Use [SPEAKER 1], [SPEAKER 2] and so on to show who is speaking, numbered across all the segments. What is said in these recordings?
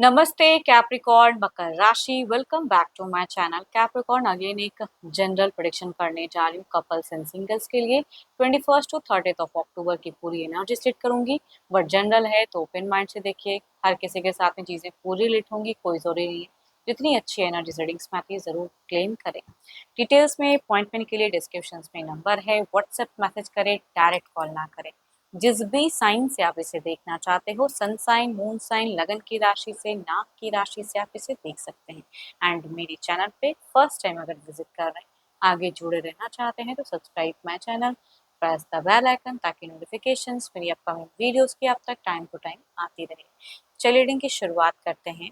[SPEAKER 1] नमस्ते कैप्रिकॉर्न मकर राशि। Welcome back to my channel Capricorn. Again एक जनरल प्रेडिक्शन करने जा रही हूँ कपल्स एंड सिंगल्स के लिए 21 टू 30 ऑफ अक्टूबर की पूरी एनर्जी सेट करूंगी। बट जनरल है तो ओपन माइंड से देखिए, हर किसी के साथ में चीज़ें पूरी रिलेट होंगी, कोई जरूरी नहीं है। जितनी अच्छी एनर्जी रीडिंग्स में आती है ज़रूर क्लेम करें। डिटेल्स में अपॉइंटमेंट के लिए डिस्क्रिप्शन में नंबर है, व्हाट्सएप मैसेज करें, डायरेक्ट कॉल ना करें। जिस भी साइन से आप इसे देखना चाहते हो, सन साइन, मून साइन, लगन की राशि से, नाक की राशि से आप इसे देख सकते हैं। एंड मेरे चैनल पे फर्स्ट टाइम अगर विजिट कर रहे हैं, आगे जुड़े रहना चाहते हैं तो subscribe my channel, press the bell icon ताकि नोटिफिकेशंस मेरी अपकमिंग वीडियोस की आप तक टाइम टू टाइम आती रहे। चलिए रीडिंग की शुरुआत करते हैं।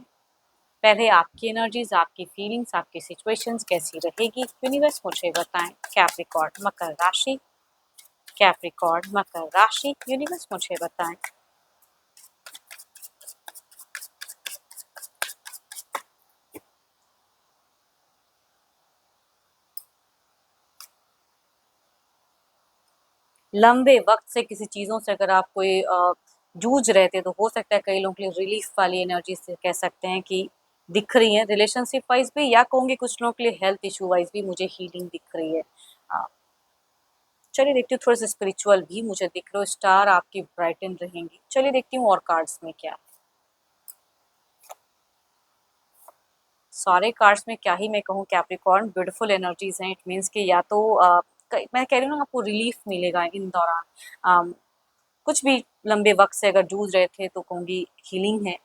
[SPEAKER 1] पहले आपकी एनर्जीज, आपकी फीलिंग्स, आपकी सिचुएशंस कैसी रहेगी, यूनिवर्स मुझे बताएं। कैप्रिकॉर्न मकर राशि, कैप्रिकॉर्न मकर राशि, यूनिवर्स मुझे बताएं। लंबे वक्त से किसी चीज़ों से अगर आप कोई जूझ रहे थे तो हो सकता है कई लोगों के लिए रिलीफ वाली एनर्जी से कह सकते हैं कि दिख रही है, रिलेशनशिप वाइज भी, या कहूँगी कुछ लोगों के लिए हेल्थ इशू वाइज भी मुझे हीलिंग दिख रही है। अ, चलिए देखती हूँ, थोड़ा सा स्पिरिचुअल भी मुझे दिख रहा है। स्टार आपकी ब्राइटन रहेंगी। चलिए देखती हूँ और कार्ड्स में क्या। सारे कार्ड्स में क्या ही मैं कहूँ कैप्रिकॉर्न, ब्यूटीफुल एनर्जीज हैं। इट मीन्स कि या तो मैं कह रही हूँ ना, आपको रिलीफ मिलेगा इन दौरान। कुछ भी लंबे वक्त से अगर जूझ रहे थे तो कहूँगी हीलिंग है।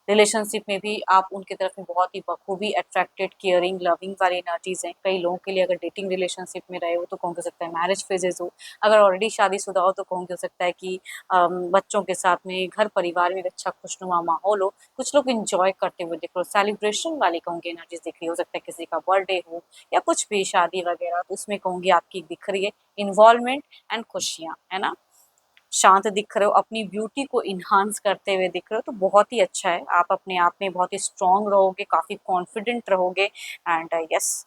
[SPEAKER 1] रिलेशनशिप में भी आप उनकी तरफ में बहुत ही बखूबी अट्रैक्टेड, केयरिंग, लविंग वाली एनर्जीज हैं। कई लोगों के लिए अगर डेटिंग रिलेशनशिप में रहे हो तो कहूँ हो सकता है मैरिज फेजेस हो। अगर ऑलरेडी शादीशुदा हो तो कहूँ हो सकता है कि बच्चों के साथ में घर परिवार में एक अच्छा खुशनुमा माहौल हो। कुछ लोग इंजॉय करते हुए दिख रहे हो, सेलिब्रेशन वाली कहूँगी एनर्जीज दिख रही हो सकता है किसी का बर्थडे हो या कुछ भी शादी वगैरह, तो उसमें कहूँगी आपकी दिख रही है इन्वॉल्वमेंट एंड खुशियाँ, है ना। शांत दिख रहे हो, अपनी ब्यूटी को इन्हांस करते हुए दिख रहे हो, तो बहुत ही अच्छा है। आप अपने आप में बहुत ही स्ट्रांग रहोगे, काफी कॉन्फिडेंट रहोगे। एंड यस,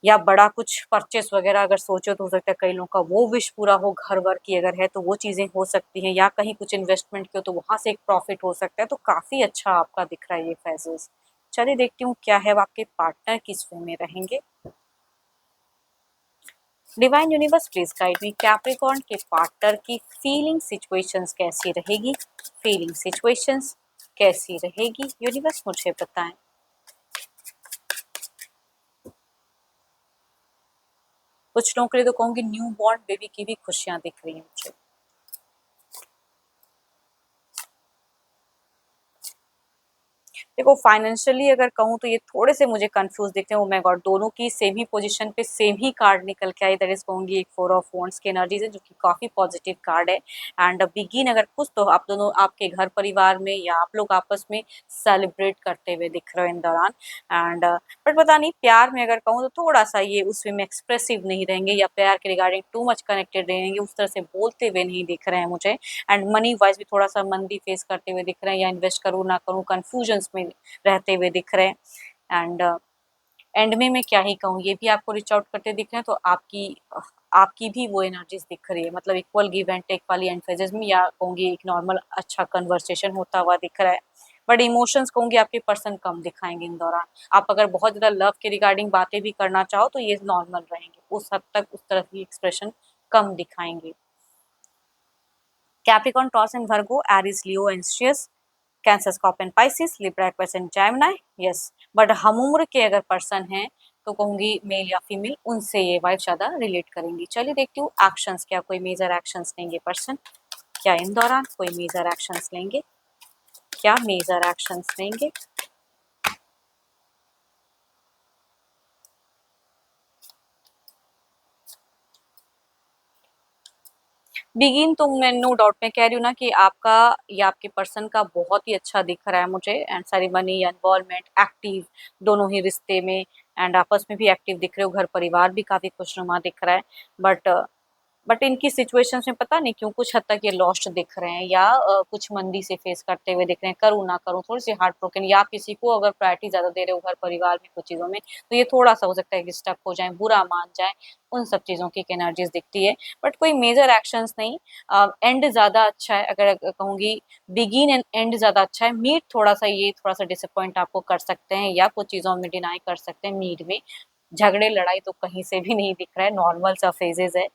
[SPEAKER 1] या बड़ा कुछ परचेस वगैरह अगर सोचो तो हो सकता है कई लोगों का वो विश पूरा हो। घर वर की अगर है तो वो चीजें हो सकती हैं, या कहीं कुछ इन्वेस्टमेंट की हो तो वहां से एक प्रॉफिट हो सकता है। तो काफी अच्छा आपका दिख रहा है ये फेजेस। चलिए देखती हूँ क्या है, अब आपके पार्टनर किस वे में रहेंगे। Divine universe please guide me, Capricorn के पार्टनर की फीलिंग सिचुएशंस कैसी रहेगी। फीलिंग सिचुएशंस कैसी रहेगी, यूनिवर्स मुझे बताएं। कुछ लोगों के लिए तो कहूंगी न्यू बॉर्न बेबी की भी खुशियां दिख रही हैं मुझे। देखो फाइनेंशियली अगर कहूँ तो ये थोड़े से मुझे कंफ्यूज दिखते हैं। ओ माय गॉड, दोनों की सेम ही पोजीशन पे सेम ही कार्ड निकल के आई। दैट इज कहूंगी एक फोर ऑफ वॉन्ड्स की एनर्जीज है जो कि काफी पॉजिटिव कार्ड है। एंड बिगिन अगर कुछ तो आप दोनों आपके घर परिवार में या आप लोग आपस में सेलिब्रेट करते हुए दिख रहे हो इन दौरान। एंड बट पता नहीं, प्यार में अगर कहूँ तो थोड़ा सा ये उसमें में एक्सप्रेसिव नहीं रहेंगे या प्यार के रिगार्डिंग टू मच कनेक्टेड रहेंगे, उस तरह से बोलते हुए नहीं दिख रहे हैं मुझे। एंड मनी वाइज भी थोड़ा सा मंदी फेस करते हुए दिख रहे हैं, या इन्वेस्ट करूँ ना करूँ कंफ्यूजन्स में रहते हुए दिख रहे हैं। एंड एंड में मैं क्या ही कहूँ, ये भी आपको रीच आउट करते दिख रहे हैं, तो आपकी भी वो एनर्जीज दिख रही है। मतलब इक्वल गिव एंड टेक वाली एंड फेजेस में, या कहूँगी एक नॉर्मल अच्छा कन्वर्सेशन होता हुआ दिख रहा है। बट इमोशंस कहूँगी आपके पर्सन कम दिखाएंगे इन दौरान। आप अगर बहुत ज़्यादा लव के रिगार्डिंग बातें भी करना चाहो तो ये नॉर्मल रहेंगे, उस हद तक उस तरह की एक्सप्रेशन कम दिखाएंगे। Capricorn, Taurus and Virgo, Aries, Leo and Sagittarius, Cancer, scorpion, Pisces, Libra, Aquarius and Gemini. Yes, but हम उम्र के अगर पर्सन हैं तो कहूंगी मेल या फीमेल, उनसे ये वाइफ ज्यादा रिलेट करेंगी। चलिए देखती हूँ एक्शंस, क्या कोई मेजर एक्शंस लेंगे पर्सन, क्या इन दौरान कोई मेजर एक्शंस लेंगे, क्या मेजर एक्शंस लेंगे। बिगिन तो मैं नो डाउट में कह रही हूँ ना कि आपका या आपके पर्सन का बहुत ही अच्छा दिख रहा है मुझे। एंड सेरेमनी, इन्वॉल्वमेंट, एक्टिव दोनों ही रिश्ते में, एंड आपस में भी एक्टिव दिख रहे हो। घर परिवार भी काफी खुशनुमा दिख रहा है। बट बट इनकी सिचुएशंस में पता नहीं क्यों कुछ हद तक ये लॉस्ट दिख रहे हैं, या कुछ मंदी से फेस करते हुए दिख रहे हैं, करूँ ना करूँ, थोड़ी सी हार्ट ब्रोकन, या किसी को अगर प्रायोरिटी ज़्यादा दे रहे हो घर परिवार में कुछ चीज़ों में, तो ये थोड़ा-सा हो सकता है कि स्टक हो जाएँ, बुरा मान जाएँ, उन सब चीज़ों की एक एनर्जीज़ दिखती है। बट कोई मेजर एक्शंस नहीं, एंड ज़्यादा अच्छा है, अगर कहूँगी बिगिन एंड एंड ज़्यादा अच्छा है, मीट थोड़ा-सा ये थोड़ा-सा डिसअपॉइंट आपको कर सकते हैं, या कुछ चीज़ों में डिनाई कर सकते हैं मीट में। झगड़े लड़ाई तो कहीं से भी नहीं दिख रहा है, नॉर्मल सा फेजेज़ है।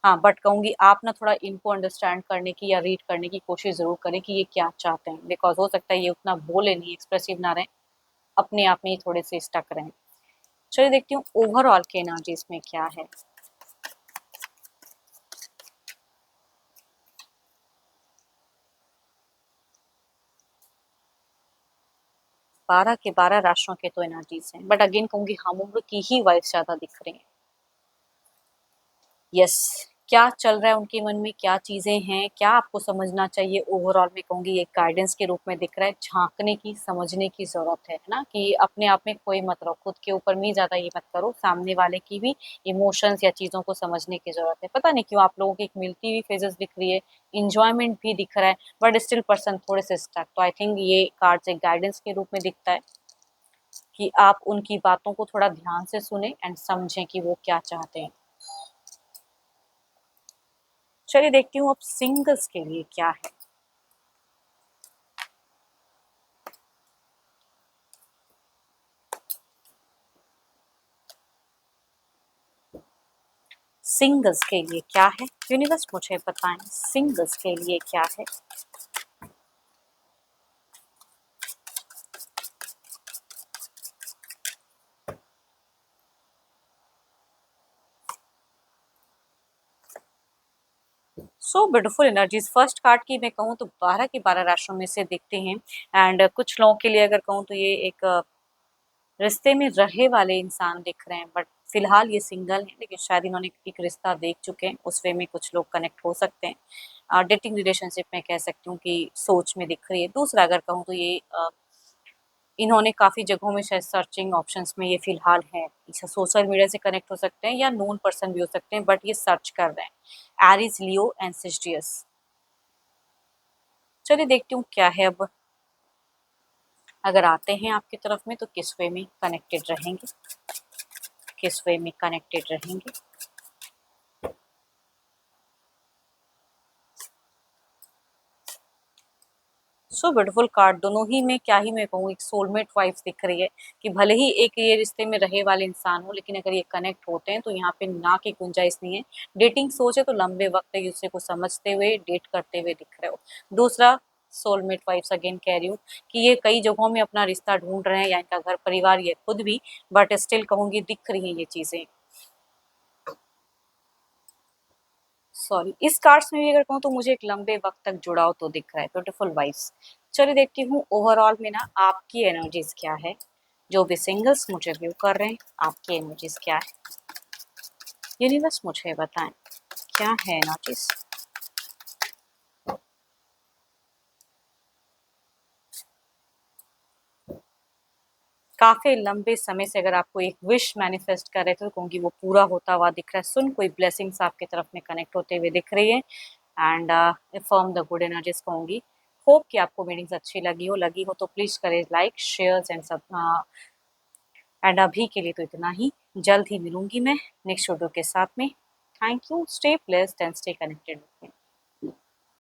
[SPEAKER 1] हाँ, बट कहूँगी आप ना थोड़ा इनको अंडरस्टैंड करने की या रीड करने की कोशिश ज़रूर करें कि ये क्या चाहते हैं, बिकॉज़ हो सकता है ये उतना बोले नहीं, एक्सप्रेसिव ना रहें, अपने आप में ही थोड़े से स्टक रहें। चलिए देखती हूँ ओवरऑल की एनर्जीज़ में क्या है। बारह के 12 राशियों के तो एनर्जीज़ हैं, बट अगेन कहूँगी हम उम्र की ही वाइब्स ज़्यादा दिख रही हैं। यस, क्या चल रहा है उनके मन में, क्या चीज़ें हैं, क्या आपको समझना चाहिए, ओवरऑल मैं कहूँगी ये गाइडेंस के रूप में दिख रहा है, झाँकने की, समझने की ज़रूरत है ना? कि अपने आप में खोए मत रहो, खुद के ऊपर में ही ज़्यादा ये मत करो, सामने वाले की भी इमोशंस या चीज़ों को समझने की ज़रूरत है। पता नहीं क्यों आप लोगों की एक मिलती हुई फेजेज़ दिख रही है, एन्जॉयमेंट भी दिख रहा है, बट स्टिल पर्सन थोड़े से स्टक। तो आई थिंक ये कार्ड्स एक गाइडेंस के रूप में दिखता है कि आप उनकी बातों को थोड़ा ध्यान से सुनें एंड समझें कि वो क्या चाहते हैं। चलिए देखती हूँ अब सिंगल्स के लिए क्या है। सिंगल्स के लिए क्या है, यूनिवर्स मुझे बताएं सिंगल्स के लिए क्या है। So beautiful energies, first card की मैं कहूँ तो 12 की 12 राशियों में से दिखते हैं। एंड कुछ लोगों के लिए अगर कहूँ तो ये एक रिश्ते में रहे वाले इंसान दिख रहे हैं, बट फिलहाल ये सिंगल हैं, लेकिन शायद इन्होंने एक रिश्ता देख चुके हैं, उस वे में कुछ लोग कनेक्ट हो सकते हैं। डेटिंग रिलेशनशिप में कह सकती हूँ कि सोच में दिख रही है। दूसरा अगर कहूँ तो ये इन्होंने काफ़ी जगहों में शायद सर्चिंग ऑप्शंस में ये फ़िलहाल हैं। अच्छा, सोशल मीडिया से कनेक्ट हो सकते हैं या नोन पर्सन भी हो सकते हैं, बट ये सर्च कर रहे हैं। Aries, Leo and Sagittarius. चलिए देखती हूँ क्या है अब। अगर आते हैं आपकी तरफ में तो किस वे में कनेक्टेड रहेंगे, किस वे में कनेक्टेड रहेंगे। सो ब्यूटीफुल कार्ड, दोनों ही में क्या ही मैं कहूँ, एक सोलमेट वाइब्स दिख रही है कि भले ही एक ये रिश्ते में रहे वाले इंसान हो, लेकिन अगर ये कनेक्ट होते हैं तो यहाँ पे ना की गुंजाइश नहीं है। डेटिंग सोच है तो लंबे वक्त तक एक दूसरे को समझते हुए डेट करते हुए दिख रहे हो। दूसरा, सोलमेट वाइब्स अगेन कह रही हूँ कि ये कई जगहों में अपना रिश्ता ढूंढ रहे हैं, या इनका घर परिवार, ये खुद भी, बट स्टिल कहूँगी दिख रही हैं ये चीज़ें। सॉरी, इस कार्ड्स में भी अगर कहूँ तो मुझे एक लंबे वक्त तक जुड़ाव तो दिख रहा है, ब्यूटीफुल वाइब्स। चलिए देखती हूँ ओवरऑल में ना आपकी एनर्जीज क्या है। जो भी सिंगल्स मुझे व्यू कर रहे हैं, आपकी एनर्जीज क्या है, यूनिवर्स मुझे बताएं क्या है एनर्जीज। काफी लंबे समय से अगर आपको एक विश मैनिफेस्ट कर रहे थे तो कहूँगी वो पूरा होता हुआ दिख रहा है। सुन, कोई ब्लेसिंग्स आपकी तरफ में कनेक्ट होते हुए दिख रही है। And form the good energies कहूँगी। होप कि आपको मीटिंग्स अच्छी लगी हो तो प्लीज़ करें लाइक, शेयर्स एंड सब। एंड अभी के लिए तो इतना ही। जल्द ही मिलूंगी मैं नेक्स्ट वीडियो के साथ में। Thank you, stay blessed and stay connected.